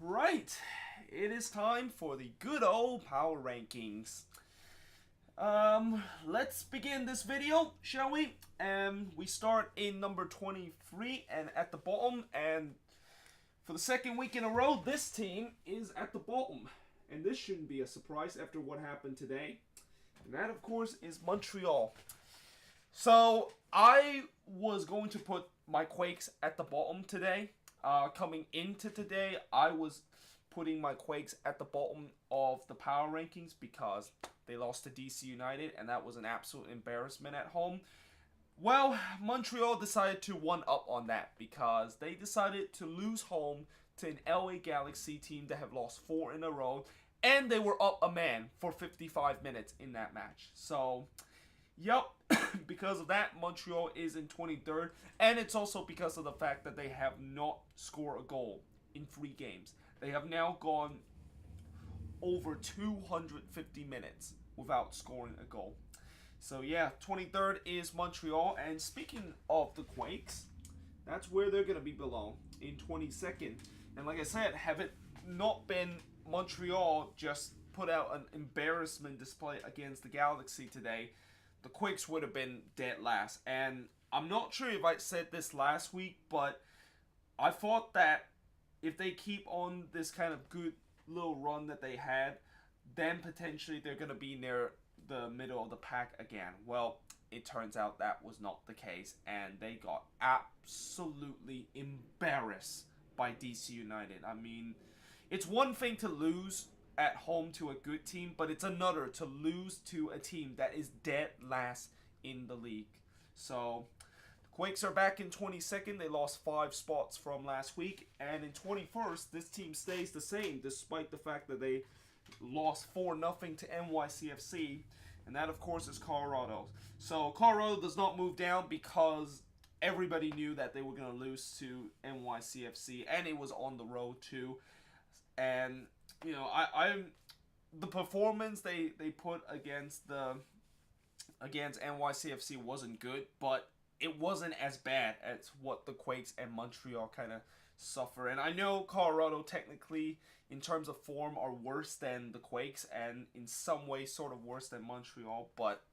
Right, it is time for the good old power rankings. Let's begin this video, shall we? We start in number 23 and at the bottom, and for the second week in a row, this team is at the bottom. And this shouldn't be a surprise after what happened today. And that, of course, is Montreal. So, I was going to put my Quakes at the bottom today. Coming into today, I was putting my Quakes at the bottom of the power rankings because they lost to DC United, and that was an absolute embarrassment at home. Well, Montreal decided to one-up on that because they decided to lose home to an LA Galaxy team that have lost 4 in a row, and they were up a man for 55 minutes in that match. So, yep, because of that, Montreal is in 23rd, and it's also because of the fact that they have not scored a goal in 3 games. They have now gone over 250 minutes without scoring a goal. So yeah, 23rd is Montreal, and speaking of the Quakes, that's where they're going to be belong, in 22nd. And like I said, have it not been Montreal just put out an embarrassment display against the Galaxy today, the Quakes would have been dead last. And I'm not sure if I said this last week, but I thought that if they keep on this kind of good little run that they had, then potentially they're going to be near the middle of the pack again. Well, it turns out that was not the case, and they got absolutely embarrassed by DC United. I mean, it's one thing to lose at home to a good team, but it's another to lose to a team that is dead last in the league. So, the Quakes are back in 22nd. They lost 5 spots from last week, and in 21st, this team stays the same despite the fact that they lost 4-0 to NYCFC, and that of course is Colorado. So Colorado does not move down because everybody knew that they were going to lose to NYCFC, and it was on the road too. And you know, I'm the performance they put against NYCFC wasn't good, but it wasn't as bad as what the Quakes and Montreal kind of suffer. And I know Colorado technically in terms of form are worse than the Quakes, and in some ways sort of worse than Montreal, but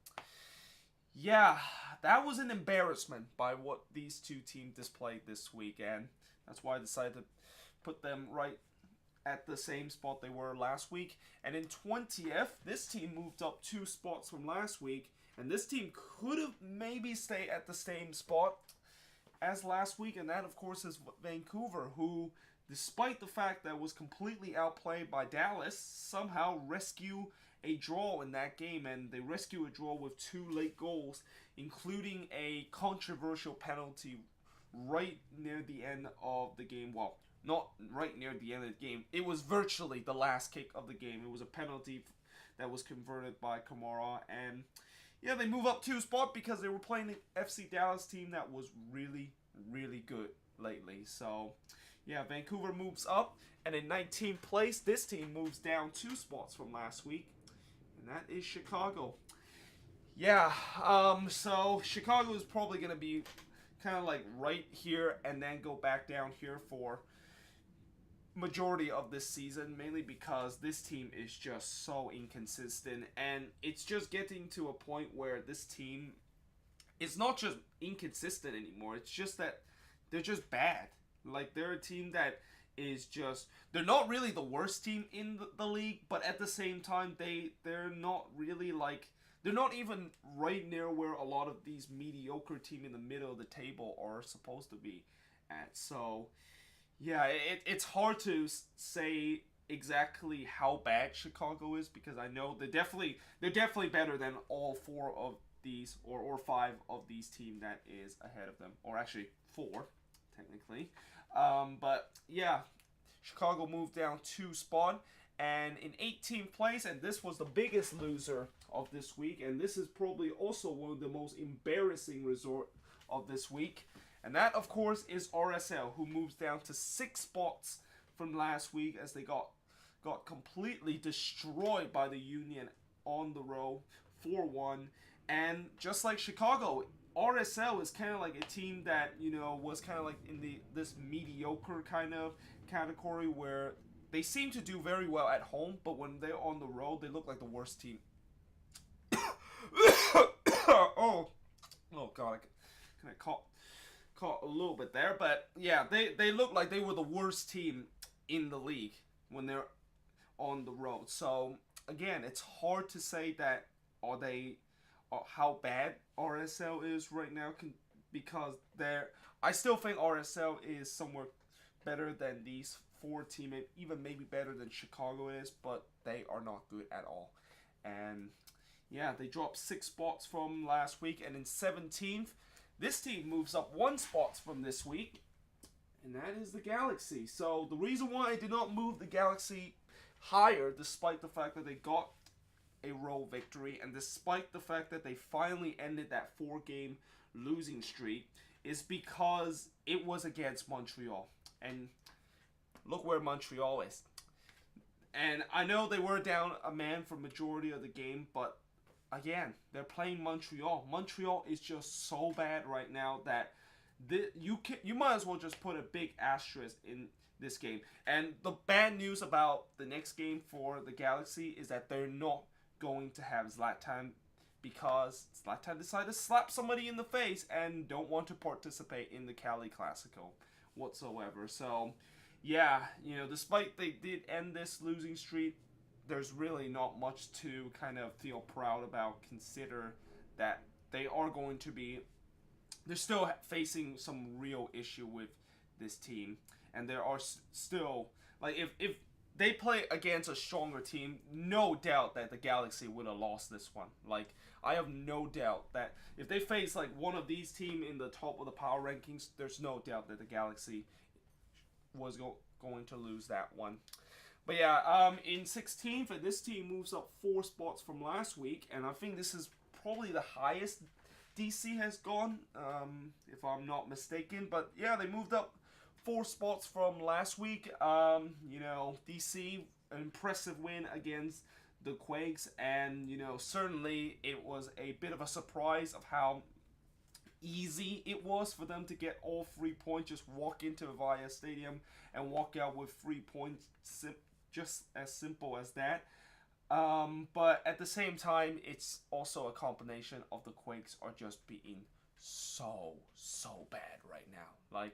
yeah, that was an embarrassment by what these two teams displayed this week, and that's why I decided to put them right at the same spot they were last week. And in 20th, this team moved up 2 spots from last week, and this team could have maybe stayed at the same spot as last week, and that of course is Vancouver, who despite the fact that was completely outplayed by Dallas, somehow rescue a draw in that game. And they rescue a draw with 2 late goals, including a controversial penalty right near the end of the game. Well, not right near the end of the game, it was virtually the last kick of the game. It was a penalty that was converted by Kamara, and yeah, they move up 2 spots because they were playing the FC Dallas team that was really, really good lately. So, yeah, Vancouver moves up, and in 19th place, this team moves down 2 spots from last week, and that is Chicago. Yeah, so Chicago is probably going to be kind of like right here and then go back down here for majority of this season, mainly because this team is just so inconsistent, and it's just getting to a point where this team is not just inconsistent anymore, it's just that they're just bad. Like, they're a team that is just, they're not really the worst team in the league, but at the same time they're not really like, they're not even right near where a lot of these mediocre teams in the middle of the table are supposed to be at. So yeah, it's hard to say exactly how bad Chicago is, because I know they're definitely better than all 4 of these or 5 of these teams that is ahead of them, or actually 4 technically. But yeah, Chicago moved down 2 spots, and in 18th place, and this was the biggest loser of this week, and this is probably also one of the most embarrassing resort of this week. And that, of course, is RSL, who moves down to 6 spots from last week as they got completely destroyed by the Union on the road, 4-1. And just like Chicago, RSL is kind of like a team that, you know, was kind of like in this mediocre kind of category where they seem to do very well at home, but when they're on the road, they look like the worst team. oh, oh God, I caught a little bit there, but yeah, they look like they were the worst team in the league when they're on the road. So again, it's hard to say that are they how bad RSL is right now because they're. I still think RSL is somewhere better than these four teams, even maybe better than Chicago is, but they are not good at all. And yeah, they dropped 6 spots from last week, and in 17th, this team moves up 1 spot from this week, and that is the Galaxy. So the reason why I did not move the Galaxy higher, despite the fact that they got a road victory, and despite the fact that they finally ended that 4-game losing streak, is because it was against Montreal. And look where Montreal is. And I know they were down a man for majority of the game, but again, they're playing Montreal. Montreal is just so bad right now that you might as well just put a big asterisk in this game. And the bad news about the next game for the Galaxy is that they're not going to have Zlatan because Zlatan decided to slap somebody in the face and don't want to participate in the Cali Classico whatsoever. So, yeah, despite they did end this losing streak, there's really not much to kind of feel proud about. Consider that they are going to be, they're still facing some real issue with this team, and there are still, like, if they play against a stronger team, no doubt that the Galaxy would have lost this one. Like, I have no doubt that if they face like one of these teams in the top of the power rankings, there's no doubt that the Galaxy was going to lose that one. But yeah, in 16th, this team moves up 4 spots from last week, and I think this is probably the highest DC has gone, if I'm not mistaken. But yeah, they moved up 4 spots from last week. DC, an impressive win against the Quakes, and certainly it was a bit of a surprise of how easy it was for them to get all 3 points, just walk into Avaya Stadium and walk out with 3 points, just as simple as that. But at the same time, it's also a combination of the Quakes are just being so bad right now. Like,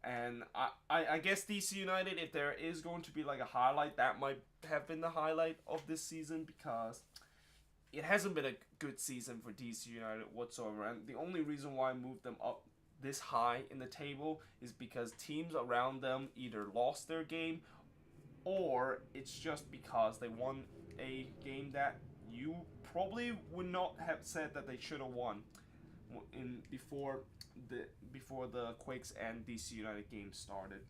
and I guess DC United, if there is going to be like a highlight, that might have been the highlight of this season, because it hasn't been a good season for DC United whatsoever. And the only reason why I moved them up this high in the table is because teams around them either lost their game, or it's just because they won a game that you probably would not have said that they should have won before the Quakes and DC United game started.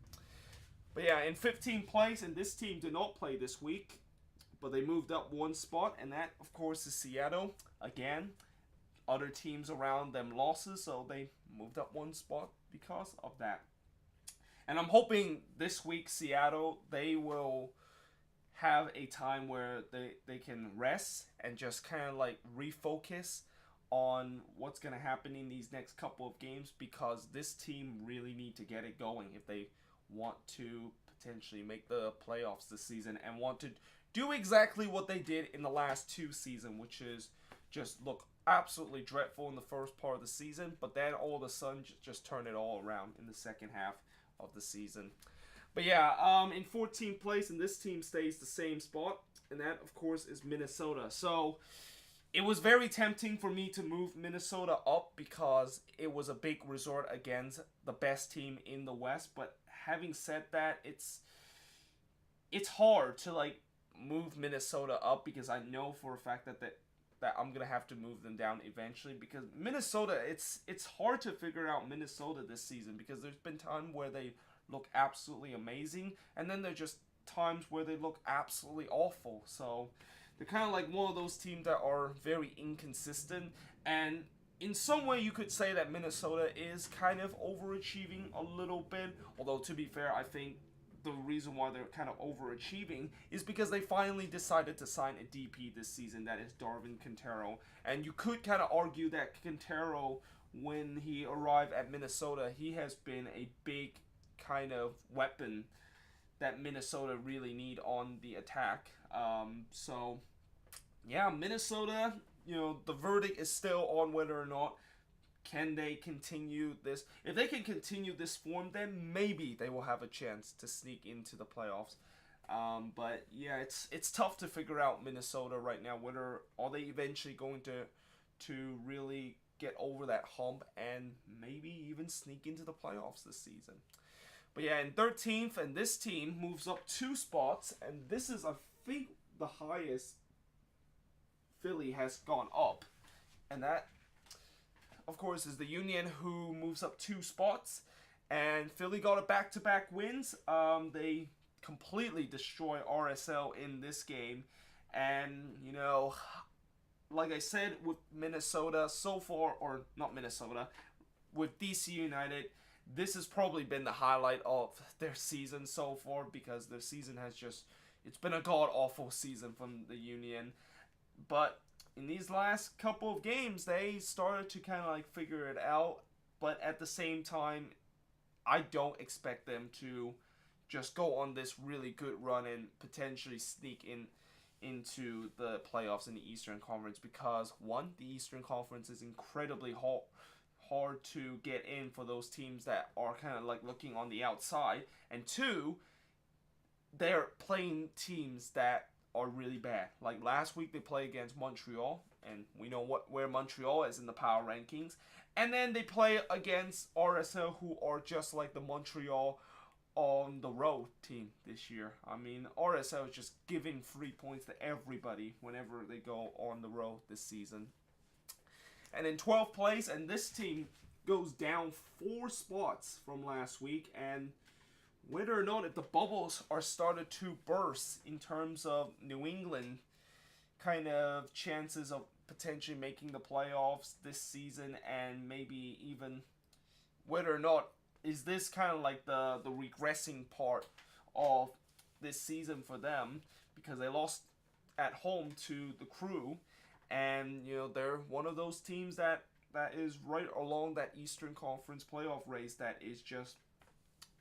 But yeah, in 15th place, and this team did not play this week, but they moved up 1 spot, and that, of course, is Seattle. Again, other teams around them losses, so they moved up 1 spot because of that. And I'm hoping this week, Seattle, they will have a time where they can rest and just kind of like refocus on what's going to happen in these next couple of games, because this team really need to get it going if they want to potentially make the playoffs this season and want to do exactly what they did in the last 2 seasons, which is just look absolutely dreadful in the first part of the season, but then all of a sudden just turn it all around in the second half of the season. But yeah, in 14th place, and this team stays the same spot, and that, of course, is Minnesota. So it was very tempting for me to move Minnesota up because it was a big resort against the best team in the West. But having said that, it's hard to like move Minnesota up, because I know for a fact that I'm gonna have to move them down eventually, because Minnesota, it's hard to figure out Minnesota this season, because there's been times where they look absolutely amazing, and then there's just times where they look absolutely awful. So they're kind of like one of those teams that are very inconsistent, and in some way you could say that Minnesota is kind of overachieving a little bit, although to be fair, I think the reason why they're kind of overachieving is because they finally decided to sign a DP this season, that is Darwin Quintero. And you could kind of argue that Quintero, when he arrived at Minnesota, he has been a big kind of weapon that Minnesota really need on the attack. So yeah, Minnesota, the verdict is still on whether or not can they continue this. If they can continue this form, then maybe they will have a chance to sneak into the playoffs. But yeah, it's tough to figure out Minnesota right now. Whether are they eventually going to really get over that hump and maybe even sneak into the playoffs this season. But yeah, in 13th, and this team moves up 2 spots, and this is, I think, the highest Philly has gone up. And that, of course, is the Union, who moves up 2 spots. And Philly got a back-to-back wins. They completely destroy RSL in this game. And, like I said, with Minnesota so far, or not Minnesota, with DC United, this has probably been the highlight of their season so far, because their season has it's been a god-awful season from the Union. But in these last couple of games, they started to kind of like figure it out. But at the same time, I don't expect them to just go on this really good run and potentially sneak into the playoffs in the Eastern Conference, because one, the Eastern Conference is incredibly hard to get in for those teams that are kind of like looking on the outside, and two, they're playing teams that are really bad. Like last week they played against Montreal, and we know where Montreal is in the power rankings, and then they play against RSL, who are just like the Montreal on the road team this year. I mean, RSL is just giving 3 points to everybody whenever they go on the road this season. And in 12th place, and this team goes down 4 spots from last week, and whether or not if the bubbles are started to burst in terms of New England kind of chances of potentially making the playoffs this season, and maybe even whether or not is this kind of like the regressing part of this season for them, because they lost at home to the Crew, and they're one of those teams that is right along that Eastern Conference playoff race that is just,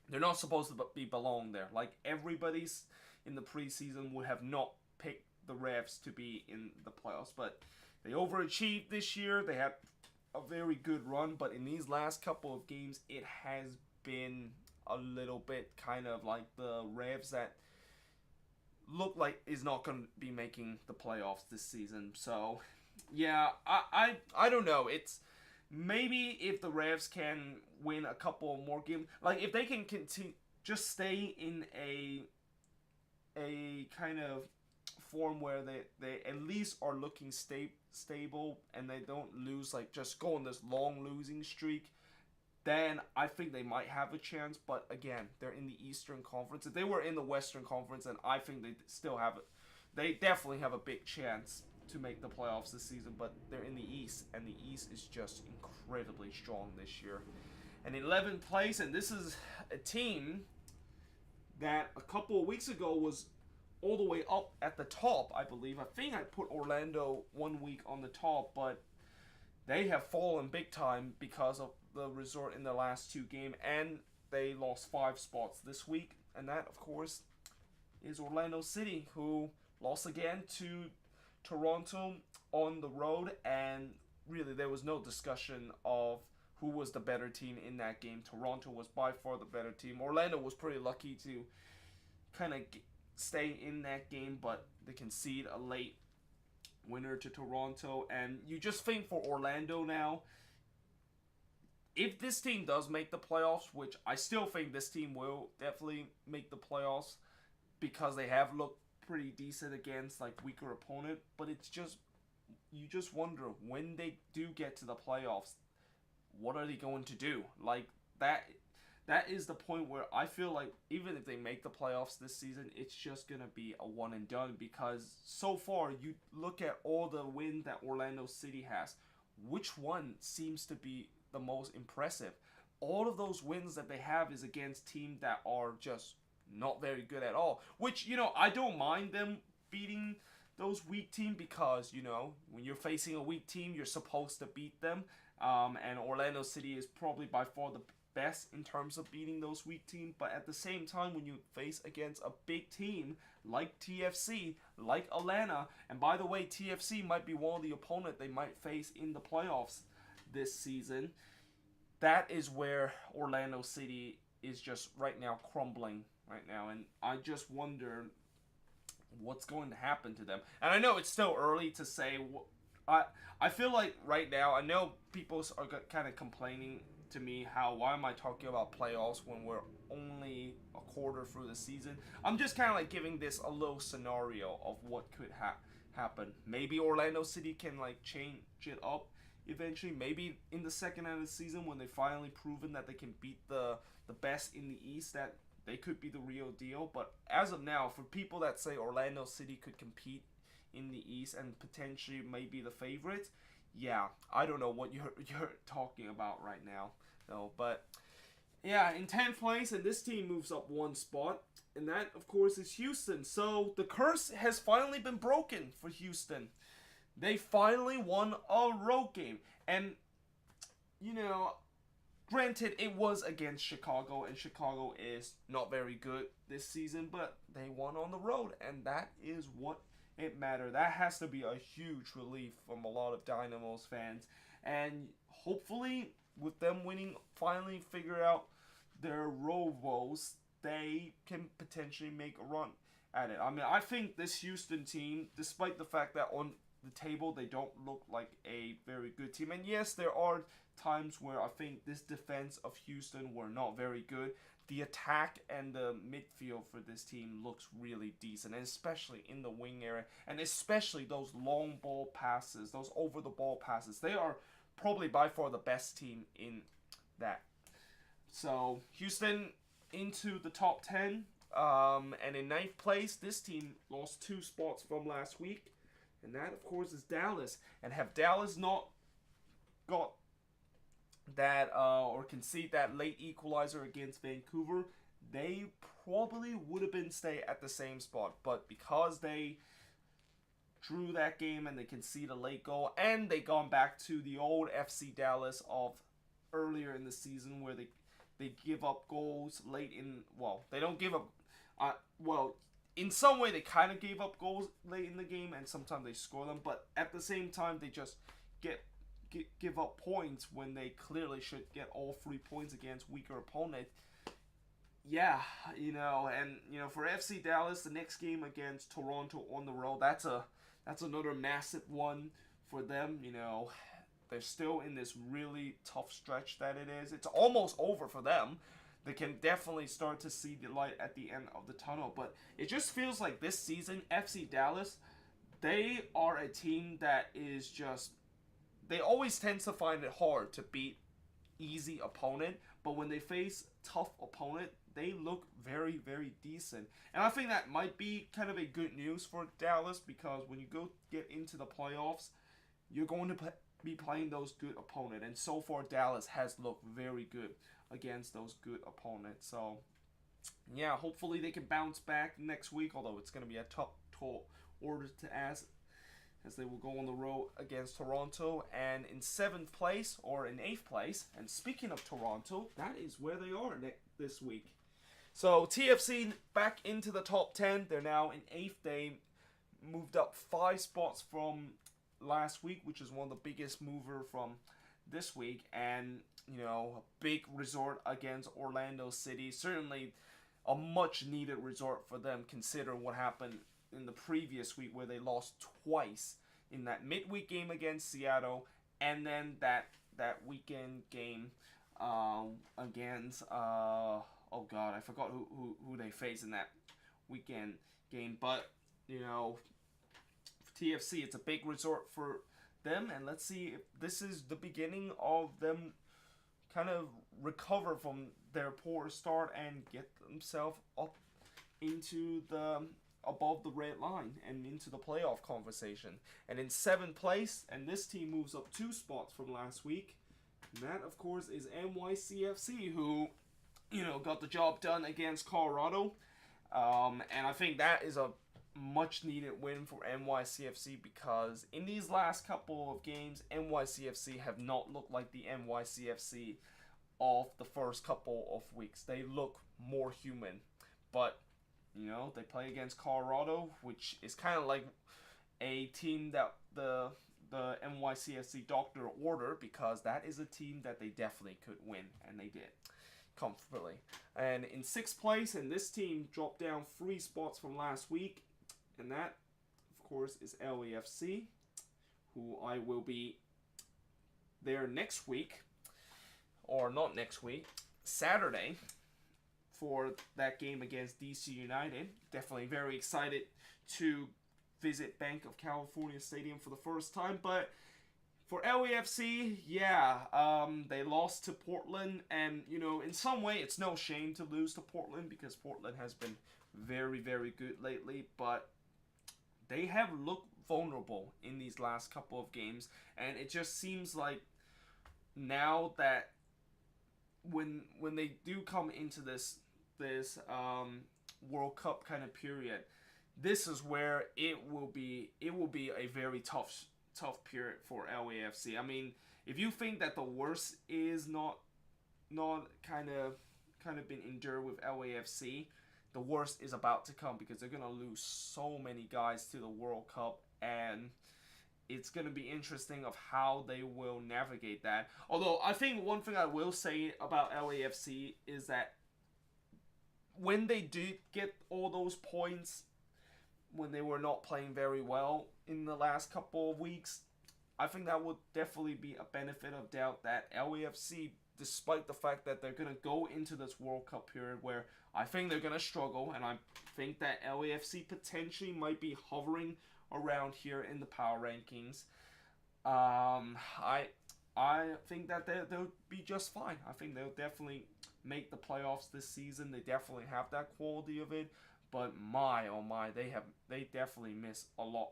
they're not supposed to be belong there. Like everybody's in the preseason would have not picked the Revs to be in the playoffs, but they overachieved this year. They had a very good run, but in these last couple of games, it has been a little bit kind of like the Revs that look like is not going to be making the playoffs this season. So, yeah, I don't know. It's maybe if the Revs can win a couple more games, like if they can continue, just stay in a kind of form where they at least are looking stable, and they don't lose, like just go on this long losing streak, then I think they might have a chance. But again, they're in the Eastern Conference. If they were in the Western Conference, then I think they still have it. They definitely have a big chance to make the playoffs this season, but they're in the East, and the East is just incredibly strong this year. And 11th place, and this is a team that a couple of weeks ago was all the way up at the top, I believe. I think I put Orlando 1 week on the top, but they have fallen big time because of the result in the last 2 games, and they lost 5 spots this week. And that, of course, is Orlando City, who lost again to Toronto on the road, and really there was no discussion of who was the better team in that game. Toronto was by far the better team. Orlando was pretty lucky to kind of stay in that game, but they concede a late winner to Toronto. And you just think for Orlando now, if this team does make the playoffs, which I still think this team will definitely make the playoffs, because they have looked pretty decent against like weaker opponent, but it's just, you just wonder when they do get to the playoffs, what are they going to do? Like that is the point where I feel like even if they make the playoffs this season, it's just gonna be a one and done, because so far you look at all the wins that Orlando City has, which one seems to be the most impressive? All of those wins that they have is against teams that are just not very good at all, which, I don't mind them beating those weak teams, because, when you're facing a weak team, you're supposed to beat them. And Orlando City is probably by far best in terms of beating those weak teams, but at the same time, when you face against a big team like TFC, like Atlanta, and by the way, TFC might be one of the opponent they might face in the playoffs this season, that is where Orlando City is just right now crumbling right now, and I just wonder what's going to happen to them. And I know it's still early to say. I feel like right now, I know people are kind of complaining to me why am I talking about playoffs when we're only a quarter through the season. I'm just kind of like giving this a little scenario of what could happen. Maybe Orlando City can like change it up eventually. Maybe in the second half of the season when they finally proven that they can beat the best in the East, that they could be the real deal. But as of now, for people that say Orlando City could compete in the East and potentially maybe the favorites, yeah, I don't know what you're talking about right now. No, but yeah, in 10th place, and this team moves up one spot, and that of course is Houston. So the curse has finally been broken for Houston. They finally won a road game, and you know, granted, it was against Chicago, and Chicago is not very good this season, but they won on the road, and that is what it mattered. That has to be a huge relief from a lot of Dynamos fans, and hopefully, with them winning, finally figure out their road woes, they can potentially make a run at it. I mean, I think this Houston team, despite the fact that on the table they don't look like a very good team, and yes, there are times where I think this defense of Houston were not very good. The attack and the midfield for this team looks really decent, and especially in the wing area, and especially those long ball passes, those over the ball passes. They are probably by far the best team in that. So Houston into the top 10, and in 9th place, this team lost 2 spots from last week, and that of course is Dallas. And have Dallas not got that or concede that late equalizer against Vancouver, they probably would have been stay at the same spot. But because they drew that game and they conceded a late goal, and they gone back to the old FC Dallas of earlier in the season where they give up goals late in, well, they don't give up, in some way they kind of gave up goals late in the game, and sometimes they score them, but at the same time they just give up points when they clearly should get all 3 points against weaker opponent. Yeah, and for FC Dallas, the next game against Toronto on the road, that's another massive one for them. They're still in this really tough stretch that it is. It's almost over for them. They can definitely start to see the light at the end of the tunnel, but it just feels like this season, FC Dallas, they are a team that is just, they always tend to find it hard to beat easy opponent, but when they face tough opponent, they look very, very decent. And I think that might be kind of a good news for Dallas, because when you go get into the playoffs, you're going to be playing those good opponents. And so far, Dallas has looked very good against those good opponents. So, yeah, hopefully they can bounce back next week, although it's going to be a tough order to ask, as they will go on the road against Toronto. And in 7th place, or in 8th place, and speaking of Toronto, that is where they are this week. So TFC back into the top 10. They're now in 8th. They moved up 5 spots from last week, which is one of the biggest mover from this week. And, a big resort against Orlando City. Certainly a much needed resort for them, considering what happened in the previous week where they lost twice in that midweek game against Seattle, and then that weekend game against oh god, I forgot who they faced in that weekend game. But TFC, it's a big resort for them, and let's see if this is the beginning of them kind of recover from their poor start and get themselves up into the above the red line and into the playoff conversation. And in 7th place, and this team moves up 2 spots from last week, and that of course is NYCFC, who got the job done against Colorado, and I think that is a much needed win for NYCFC, because in these last couple of games, NYCFC have not looked like the NYCFC of the first couple of weeks. They look more human, but they play against Colorado, which is kind of like a team that the NYCFC doctor ordered, because that is a team that they definitely could win, and they did comfortably. And in sixth place, and this team dropped down 3 spots from last week, and that, of course, is LAFC, who I will be there next week, or not next week, Saturday, for that game against DC United. Definitely very excited to visit Bank of California Stadium for the first time. But for LAFC, they lost to Portland, and in some way it's no shame to lose to Portland, because Portland has been very, very good lately, but they have looked vulnerable in these last couple of games, and it just seems like now that when they do come into this World Cup kind of period, this is where it will be a very tough period for LAFC. I mean, if you think that the worst is not kind of been endured with LAFC, the worst is about to come, because they're gonna lose so many guys to the World Cup, and it's gonna be interesting of how they will navigate that. Although I think one thing I will say about LAFC is that when they did get all those points, when they were not playing very well in the last couple of weeks, I think that would definitely be a benefit of doubt that LAFC, despite the fact that they're going to go into this World Cup period where I think they're going to struggle, and I think that LAFC potentially might be hovering around here in the power rankings, I think that they'll be just fine. I think they'll definitely make the playoffs this season. They definitely have that quality of it. But my oh my, they definitely miss a lot.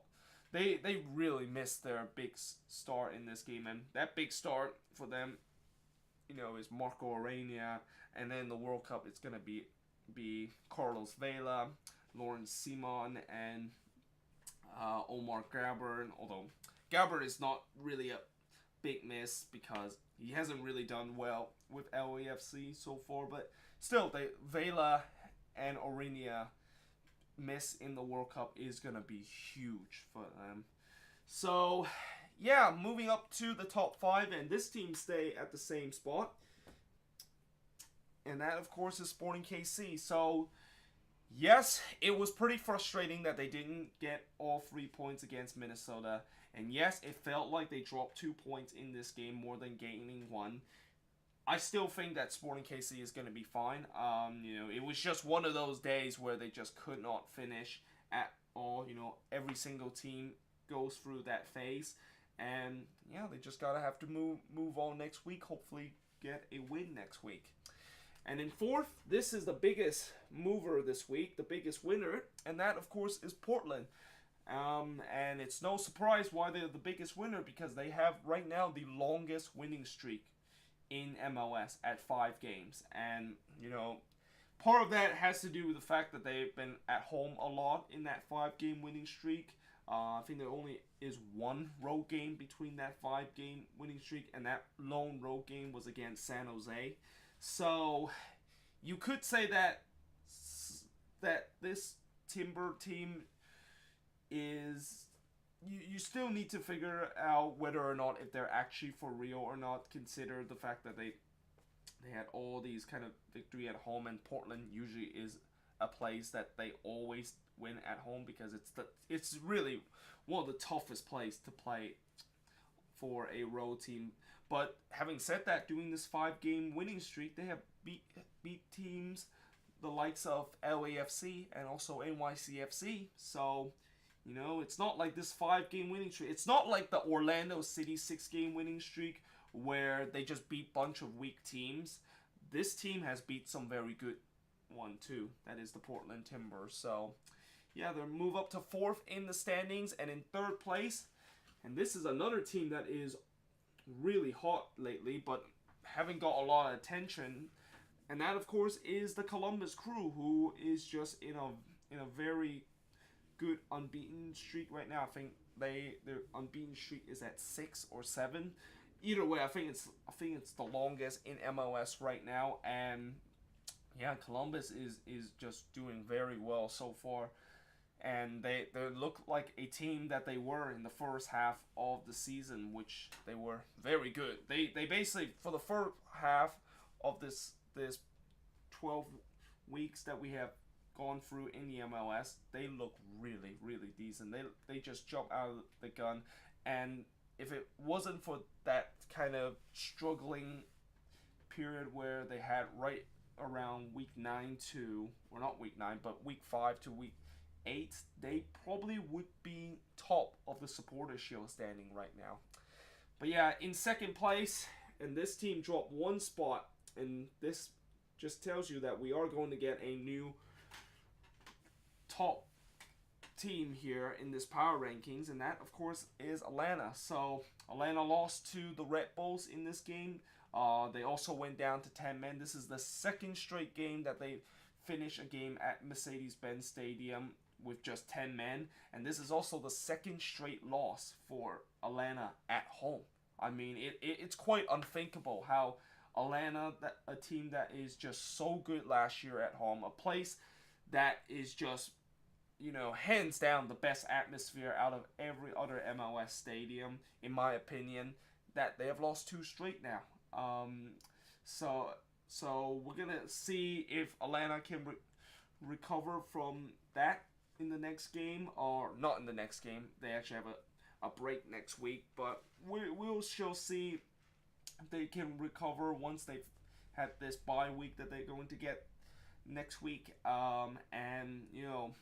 They really missed their big star in this game, and that big star for them, is Marco Arena, and then the World Cup, it's gonna be Carlos Vela, Lawrence Simon, and Omar Gabbard. Although Gabbard is not really a big miss because he hasn't really done well with LAFC so far, but still, Vela and Orenia miss in the World Cup is going to be huge for them. So, moving up to the top 5, and this team stay at the same spot. And that, of course, is Sporting KC. So, yes, it was pretty frustrating that they didn't get all 3 points against Minnesota. And yes, it felt like they dropped 2 points in this game more than gaining 1. I still think that Sporting KC is going to be fine. It was just one of those days where they just could not finish at all. Every single team goes through that phase. And, they just got to have to move on next week. Hopefully get a win next week. And in 4th, this is the biggest mover this week, the biggest winner. And that, of course, is Portland. And it's no surprise why they're the biggest winner, because they have right now the longest winning streak in MLS at 5 games. And, part of that has to do with the fact that they've been at home a lot in that 5-game winning streak. I think there only is 1 road game between that 5-game winning streak, and that lone road game was against San Jose. So, you could say that this Timber team is... You still need to figure out whether or not if they're actually for real or not. Consider the fact that they had all these kind of victory at home, and Portland usually is a place that they always win at home, because it's really one of the toughest places to play for a road team. But having said that, doing this 5-game winning streak, they have beat teams the likes of LAFC and also NYCFC. So, it's not like this 5-game winning streak. It's not like the Orlando City 6-game winning streak where they just beat a bunch of weak teams. This team has beat some very good one too. That is the Portland Timbers. So, they move up to 4th in the standings, and in 3rd place. And this is another team that is really hot lately, but haven't got a lot of attention. And that, of course, is the Columbus Crew, who is just in a very good unbeaten streak right now. I think their unbeaten streak is at 6 or 7 either way, I think it's the longest in MLS right now, and yeah, Columbus is just doing very well so far, and they look like a team that they were in the first half of the season, which they were very good. They basically, for the first half of this 12 weeks that we have gone through in the MLS, they look really decent. They just jump out of the gun, and if it wasn't for that kind of struggling period where they had right around week 9 to, or not week 9, but week 5 to week 8, they probably would be top of the Supporters Shield standing right now. But yeah, in second place, and this team dropped one spot, and this just tells you that we are going to get a new top team here in this power rankings, and that of course is Atlanta. So Atlanta lost to the Red Bulls in this game. They also went down to 10 men. This is the second straight game that they finish a game at Mercedes-Benz Stadium with just 10 men, and this is also the second straight loss for Atlanta at home. I mean, it's quite unthinkable how Atlanta, a team that is just so good last year at home, a place that is just, you know, hands down the best atmosphere out of every other MLS stadium, in my opinion, that they have lost 2 straight now. So we're gonna see if Atlanta can recover from that in the next game, or not in the next game. They actually have a break next week, but we'll still see if they can recover once they've had this bye week that they're going to get next week. And you know,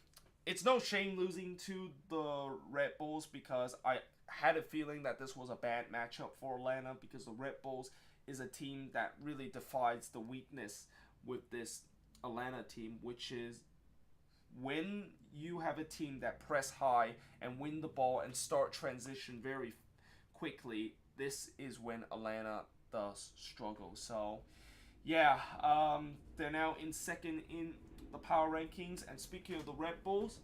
it's no shame losing to the Red Bulls, because I had a feeling that this was a bad matchup for Atlanta, because the Red Bulls is a team that really defies the weakness with this Atlanta team, which is when you have a team that press high and win the ball and start transition very quickly, this is when Atlanta does struggle. So yeah, they're now in second in the power rankings. And speaking of the Red Bulls,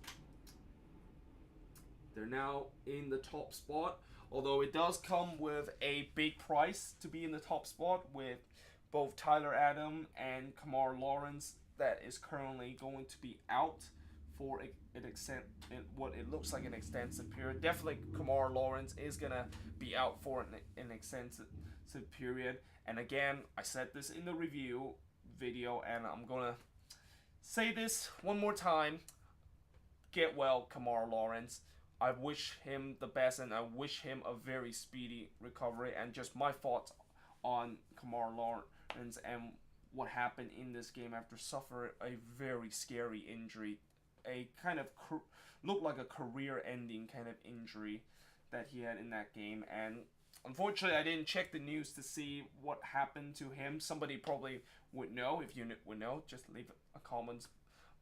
they're now in the top spot, although it does come with a big price to be in the top spot, with both Tyler Adam and Kamar Lawrence that is currently going to be out for what it looks like an extensive period. Definitely Kamar Lawrence is going to be out for an extensive period. And again, I said this in the review video, and I'm going to say this one more time. Get well, Kamar Lawrence. I wish him the best, and I wish him a very speedy recovery. And just my thoughts on Kamar Lawrence and what happened in this game after suffering a very scary injury, a kind of looked like a career-ending kind of injury that he had in that game. And unfortunately, I didn't check the news to see what happened to him. Somebody probably would know. If you would know, just leave a comment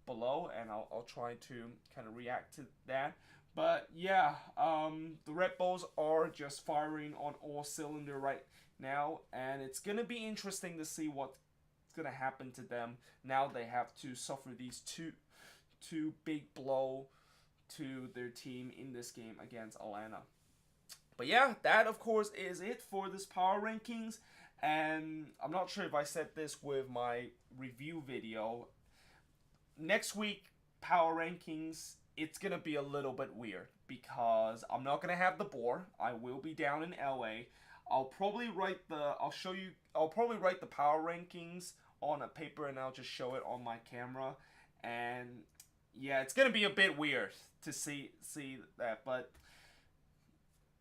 below, and I'll try to kind of react to that. But yeah, the Red Bulls are just firing on all cylinders right now, and it's going to be interesting to see what's going to happen to them now they have to suffer these two big blow to their team in this game against Atlanta. But yeah, that of course is it for this power rankings, and I'm not sure if I said this with my review video. Next week, power rankings, it's gonna be a little bit weird because I'm not gonna have the board. I will be down in LA. I'll probably write the power rankings on a paper, and I'll just show it on my camera. And yeah, it's gonna be a bit weird to see that, but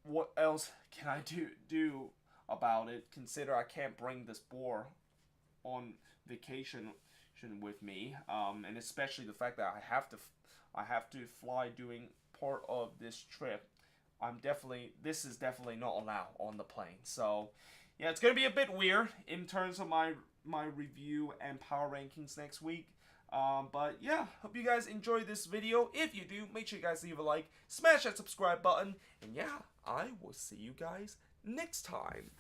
what else can I do about it? Consider I can't bring this board on vacation with me, and especially the fact that I have to fly doing part of this trip. This is definitely not allowed on the plane. So yeah, it's gonna be a bit weird in terms of my review and power rankings next week. But yeah, hope you guys enjoyed this video. If you do, make sure you guys leave a like, smash that subscribe button, and yeah, I will see you guys next time.